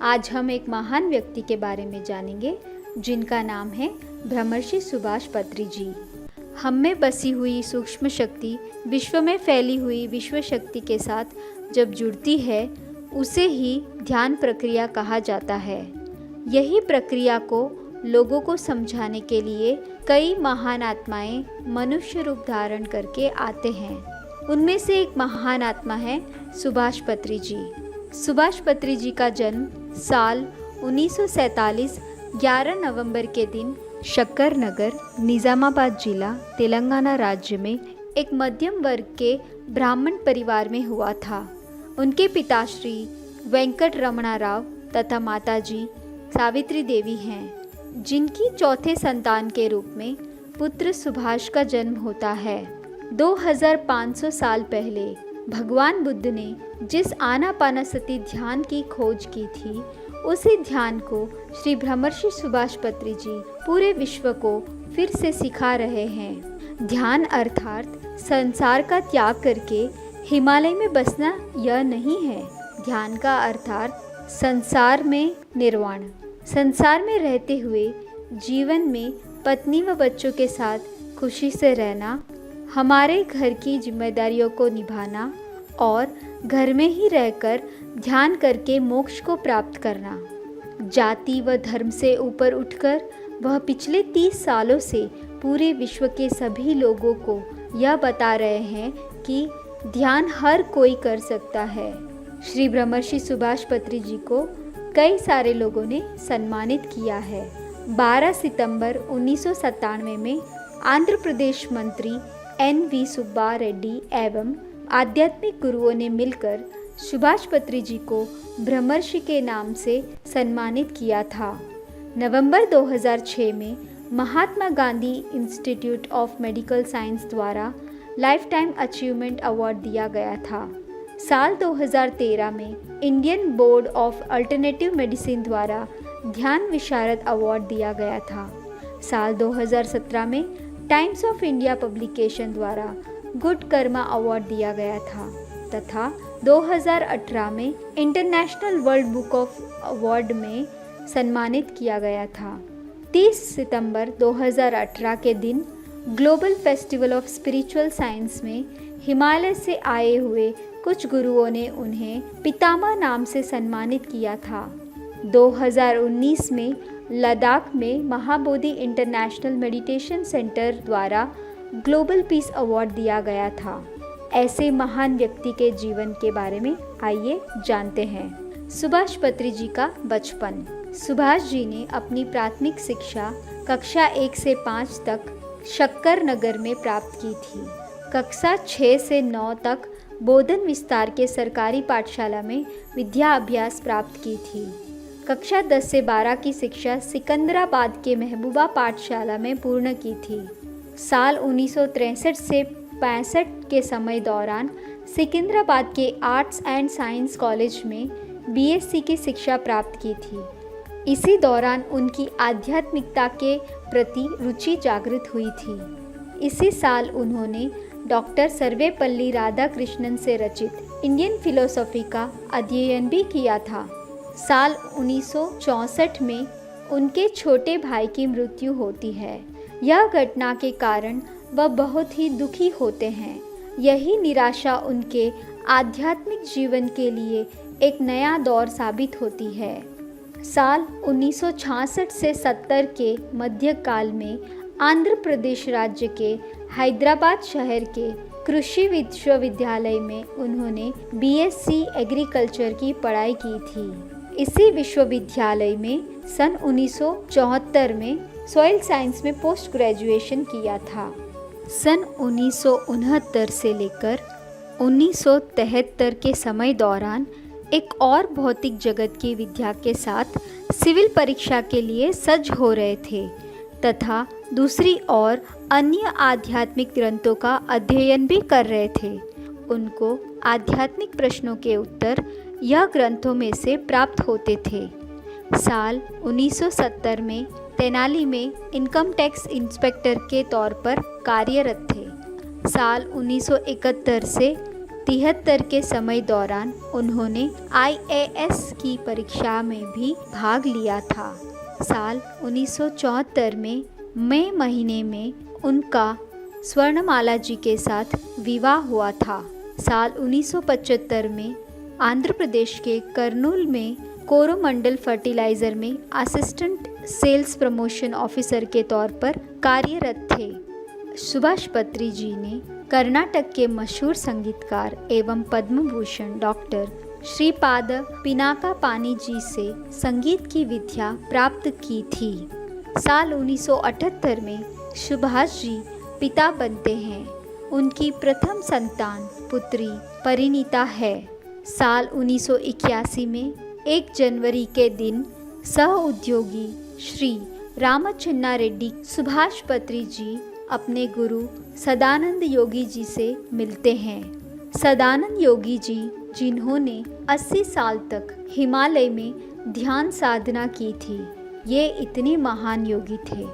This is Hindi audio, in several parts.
आज हम एक महान व्यक्ति के बारे में जानेंगे जिनका नाम है ब्रह्मर्षि सुभाष पत्री जी। हम में बसी हुई सूक्ष्म शक्ति विश्व में फैली हुई विश्व शक्ति के साथ जब जुड़ती है उसे ही ध्यान प्रक्रिया कहा जाता है। यही प्रक्रिया को लोगों को समझाने के लिए कई महान आत्माएं मनुष्य रूप धारण करके आते हैं। उनमें से एक महान आत्मा है सुभाष पत्री जी। सुभाष पत्री जी का जन्म साल 1947 11 नवंबर के दिन शक्कर नगर, निज़ामाबाद जिला, तेलंगाना राज्य में एक मध्यम वर्ग के ब्राह्मण परिवार में हुआ था। उनके पिताश्री वेंकट रमणा राव तथा माताजी सावित्री देवी हैं, जिनकी चौथे संतान के रूप में पुत्र सुभाष का जन्म होता है। 2500 साल पहले भगवान बुद्ध ने जिस आनापानसति ध्यान की खोज की थी, उसी ध्यान को श्री ब्रह्मर्षि सुभाष पत्री जी पूरे विश्व को फिर से सिखा रहे हैं। ध्यान अर्थात संसार का त्याग करके हिमालय में बसना यह नहीं है। ध्यान का अर्थात संसार में निर्वाण, संसार में रहते हुए जीवन में पत्नी व बच्चों के साथ खुशी से रहना, हमारे घर की जिम्मेदारियों को निभाना और घर में ही रहकर ध्यान करके मोक्ष को प्राप्त करना। जाति व धर्म से ऊपर उठकर वह पिछले 30 सालों से पूरे विश्व के सभी लोगों को यह बता रहे हैं कि ध्यान हर कोई कर सकता है। श्री ब्रह्मर्षि सुभाष पत्री जी को कई सारे लोगों ने सम्मानित किया है। 12 सितंबर 1997 में आंध्र प्रदेश मंत्री एन.वी. सुब्बा रेड्डी एवं आध्यात्मिक गुरुओं ने मिलकर सुभाष पत्री जी को ब्रह्मर्षि के नाम से सम्मानित किया था। नवंबर 2006 में Mahatma Gandhi institute of medical science द्वारा लाइफ टाइम अचीवमेंट अवार्ड दिया गया था। साल 2013 में Indian board of alternative medicine द्वारा ध्यान विशारद अवार्ड दिया गया था। साल 2017 में टाइम्स ऑफ इंडिया पब्लिकेशन द्वारा गुड कर्मा अवार्ड दिया गया था तथा 2018 में international world book of award में सम्मानित किया गया था। 30 सितंबर 2018 के दिन global festival of spiritual science में हिमालय से आए हुए कुछ गुरुओं ने उन्हें पितामह नाम से सम्मानित किया था। 2019 में लद्दाख में महाबोधि इंटरनेशनल मेडिटेशन सेंटर द्वारा ग्लोबल पीस अवार्ड दिया गया था। ऐसे महान व्यक्ति के जीवन के बारे में आइए जानते हैं। सुभाष पत्री जी का बचपन। सुभाष जी ने अपनी प्राथमिक शिक्षा कक्षा 1 से 5 तक शक्कर नगर में प्राप्त की थी। कक्षा 6 से 9 तक बोधन विस्तार के सरकारी पाठशाला में विद्या अभ्यास प्राप्त की थी। कक्षा 10 से 12 की शिक्षा सिकंदराबाद के महबूबा पाठशाला में पूर्ण की थी। साल 1963 से 65 के समय दौरान सिकंदराबाद के आर्ट्स एंड साइंस कॉलेज में बीएससी की शिक्षा प्राप्त की थी। इसी दौरान उनकी आध्यात्मिकता के प्रति रुचि जागृत हुई थी। इसी साल उन्होंने डॉक्टर सर्वेपल्ली राधाकृष्णन से रचित इंडियन फिलोसॉफी का अध्ययन भी किया था। साल 1964 में उनके छोटे भाई की मृत्यु होती है। यह घटना के कारण वह बहुत ही दुखी होते हैं। यही निराशा उनके आध्यात्मिक जीवन के लिए एक नया दौर साबित होती है। साल 1966 से 70 के मध्यकाल में आंध्र प्रदेश राज्य के हैदराबाद शहर के कृषि विश्वविद्यालय में उन्होंने बीएससी एग्रीकल्चर की पढ़ाई की थी। इसी विश्वविद्यालय में सन 1974 में सॉइल साइंस में पोस्ट ग्रेजुएशन किया था। सन 1969 से लेकर 1973 के समय दौरान एक और भौतिक जगत की विद्या के साथ सिविल परीक्षा के लिए सज्ज हो रहे थे तथा दूसरी ओर अन्य आध्यात्मिक ग्रंथों का अध्ययन भी कर रहे थे। उनको आध्यात्मिक प्रश्नों के उत्तर यह ग्रंथों में से प्राप्त होते थे। साल 1970 में तेनाली में इनकम टैक्स इंस्पेक्टर के तौर पर कार्यरत थे। साल 1971 से 1973 के समय दौरान उन्होंने IAS की परीक्षा में भी भाग लिया था। साल 1974 में मई महीने में उनका स्वर्णमाला जी के साथ विवाह हुआ था। साल 1975 में आंध्र प्रदेश के कर्नूल में कोरोमंडल फर्टिलाइजर में असिस्टेंट सेल्स प्रमोशन ऑफिसर के तौर पर कार्यरत थे। सुभाष पत्री जी ने कर्नाटक के मशहूर संगीतकार एवं पद्म भूषण डॉक्टर श्रीपाद पिनाकापानी जी से संगीत की विद्या प्राप्त की थी। साल 1978 में सुभाष जी पिता बनते हैं। उनकी प्रथम संतान पुत्री परिणीता है। साल 1981 में 1 जनवरी के दिन सह उद्योगी श्री रामचन्ना रेड्डी सुभाष पत्री जी अपने गुरु सदानंद योगी जी से मिलते हैं। सदानंद योगी जी जिन्होंने 80 साल तक हिमालय में ध्यान साधना की थी, ये इतने महान योगी थे।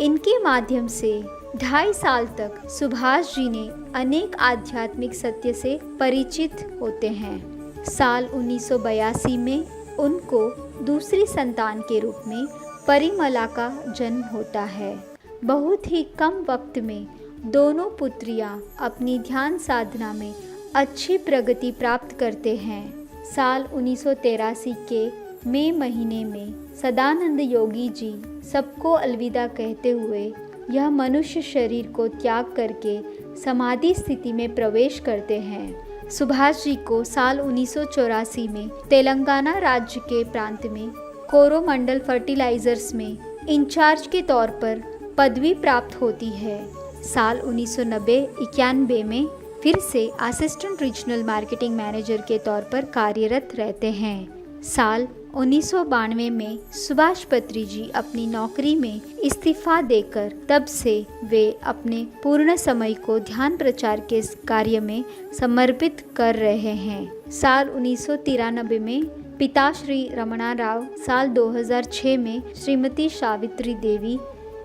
इनके माध्यम से 2.5 साल तक सुभाष जी ने अनेक आध्यात्मिक सत्य से परिचित होते हैं। साल 1982 में उनको दूसरी संतान के रूप में परिमला का जन्म होता है। बहुत ही कम वक्त में दोनों पुत्रियां अपनी ध्यान साधना में अच्छी प्रगति प्राप्त करते हैं। साल 1983 के मई महीने में सदानंद योगी जी सबको अलविदा कहते हुए यह मनुष्य शरीर को त्याग करके समाधि स्थिति में प्रवेश करते हैं। सुभाष जी को साल 1984 में तेलंगाना राज्य के प्रांत में कोरोमंडल फर्टिलाइजर्स में इंचार्ज के तौर पर पदवी प्राप्त होती है। साल 1990-91 में फिर से असिस्टेंट रीजनल मार्केटिंग मैनेजर के तौर पर कार्यरत रहते हैं। साल 1992 में सुभाष पत्री जी अपनी नौकरी में इस्तीफा देकर तब से वे अपने पूर्ण समय को ध्यान प्रचार के कार्य में समर्पित कर रहे हैं। साल 1993 में पिता श्री रमणा राव, साल 2006 में श्रीमती सावित्री देवी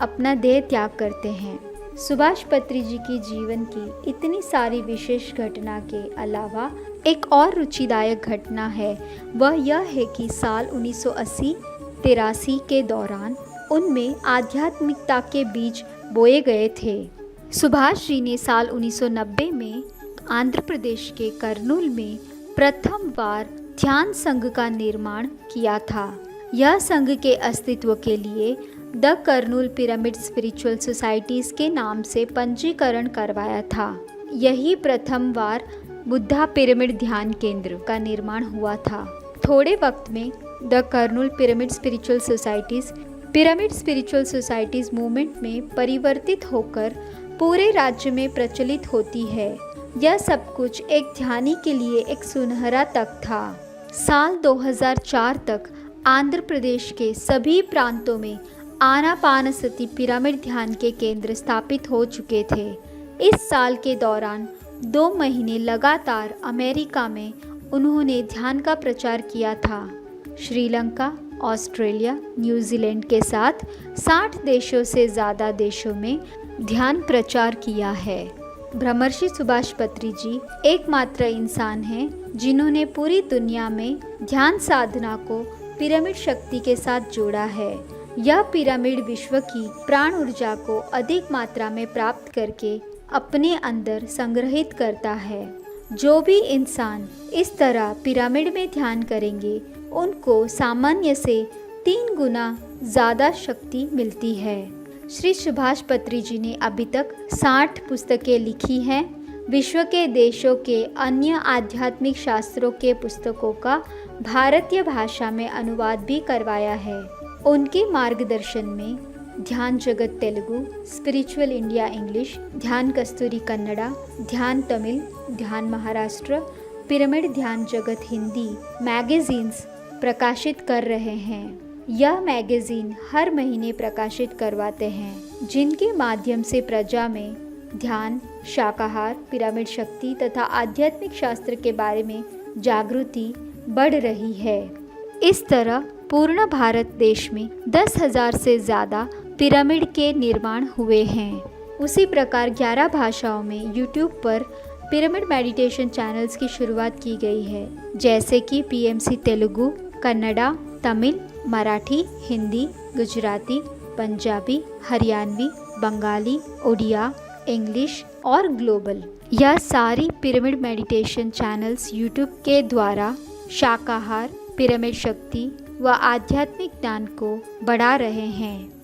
अपना देह त्याग करते हैं। सुभाष पत्री जी की जीवन की इतनी सारी विशेष घटना के अलावा एक और रुचिदायक घटना है, वह यह है कि साल 1980-83 के दौरान उनमें आध्यात्मिकता के बीज बोए गए थे। सुभाष जी ने साल 1990 में आंध्र प्रदेश के कर्नूल में प्रथम बार ध्यान संघ का निर्माण किया था। यह संघ के अस्तित्व के लिए the Kurnool pyramid spiritual societies के नाम से पंजीकरण करवाया था। यही प्रथम बार बुद्धा पिरामिड ध्यान केंद्र का निर्माण हुआ था। थोड़े वक्त में the Kurnool pyramid spiritual societies movement में परिवर्तित होकर पूरे राज्य में प्रचलित होती है। यह सब कुछ एक ध्यानी के लिए एक सुनहरा तक था। साल 2004 तक आंध्र प्रदेश के सभी प्रांतों में आनापानसति पिरामिड ध्यान के केंद्र स्थापित हो चुके थे। इस साल के दौरान 2 महीने लगातार अमेरिका में उन्होंने ध्यान का प्रचार किया था। श्रीलंका, ऑस्ट्रेलिया, न्यूजीलैंड के साथ 60 देशों से ज़्यादा देशों में ध्यान प्रचार किया है। ब्रह्मर्षि सुभाष पत्री जी एकमात्र इंसान हैं जिन्होंने पूरी दुनिया में ध्यान साधना को पिरामिड शक्ति के साथ जोड़ा है। यह पिरामिड विश्व की प्राण ऊर्जा को अधिक मात्रा में प्राप्त करके अपने अंदर संग्रहित करता है। जो भी इंसान इस तरह पिरामिड में ध्यान करेंगे उनको सामान्य से 3 गुना ज़्यादा शक्ति मिलती है। श्री सुभाष पत्री जी ने अभी तक 60 पुस्तकें लिखी हैं। विश्व के देशों के अन्य आध्यात्मिक शास्त्रों के पुस्तकों का भारतीय भाषा में अनुवाद भी करवाया है। उनके मार्गदर्शन में ध्यान जगत तेलुगु, स्पिरिचुअल इंडिया इंग्लिश, ध्यान कस्तूरी कन्नड़ा, ध्यान तमिल, ध्यान महाराष्ट्र, पिरामिड ध्यान जगत हिंदी मैगजीन्स प्रकाशित कर रहे हैं। यह मैगजीन हर महीने प्रकाशित करवाते हैं, जिनके माध्यम से प्रजा में ध्यान, शाकाहार, पिरामिड शक्ति तथा आध्यात्मिक शास्त्र के बारे में जागृति बढ़ रही है। इस तरह पूर्ण भारत देश में 10,000 से ज़्यादा पिरामिड के निर्माण हुए हैं। उसी प्रकार 11 भाषाओं में यूट्यूब पर पिरामिड मेडिटेशन चैनल्स की शुरुआत की गई है, जैसे कि PMC तेलुगु, कन्नड़ा, तमिल, मराठी, हिंदी, गुजराती, पंजाबी, हरियाणवी, बंगाली, उड़िया, इंग्लिश और ग्लोबल। यह सारी पिरामिड मेडिटेशन चैनल्स यूट्यूब के द्वारा शाकाहार, पिरामिड शक्ति व आध्यात्मिक ज्ञान को बढ़ा रहे हैं।